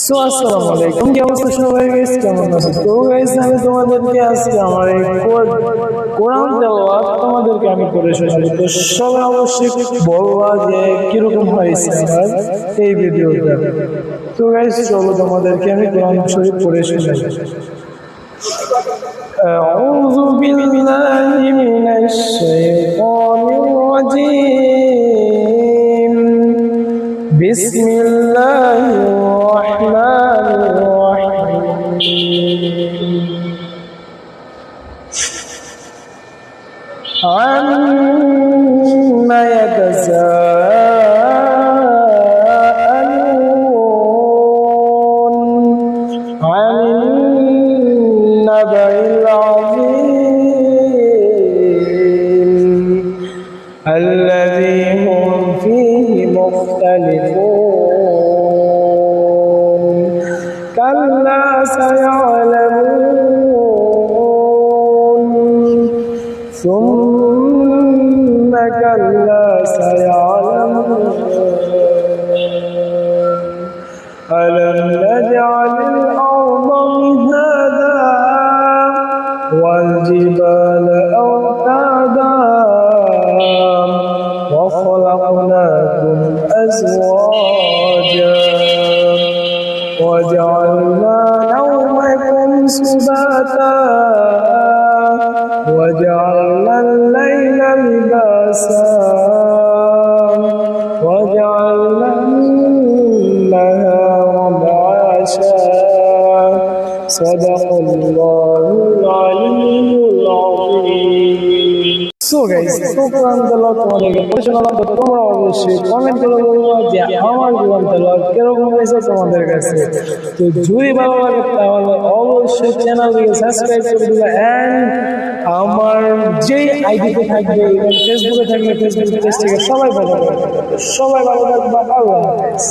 আসসালামু আলাইকুম, কি অবস্থা সবাই? গাইস কেমন আছো? তো গাইস আমি তোমাদেরকে আজকে আমার এই কোরআন তেলাওয়াত তোমাদেরকে আমি করে শোনাবো। তো সবাই অবশ্যই বলবা যে কিরকম হয়েছে আমার এই ভিডিওটা। তো গাইস চলো তোমাদেরকে আমি কোরআন শরীফ পড়ে শোনাই। أعوذ بالله من الشيطان الرجيم بسم الله الرحمن الرحيم عما يتساءلون عن النبأ العظيم الذي هم فيه مختلفون كلا سيعلمون ثم كلا سيعلمون ألم نجعل الأرض مهادا والجبال أوتادا وخلقناكم أزواجا وجعلنا نومكم سباتا وجعلنا الليل لباسا وجعلنا النهار معاشا صدق الله العلي العظيم. So guys, কোরআন তেলাওয়াত তোমাদেরকে পড়াশোনা তো তোমরা অবশ্যই কমেন্ট করে বলবো যে আমার কোরআন তেলাওয়াত কিরকম হয়েছে তোমাদের কাছে। তো যদি ভালো লাগে তাহলে অবশ্যই চ্যানেলটিকে সাবস্ক্রাইব করে দিবা এন্ড আমার যে আইডিতে থাকবে এবং ফেসবুকে থাকবে ফেসবুক পেজ থেকে সবাই ভালো থাকবা। আল্লাহ হাফেজ।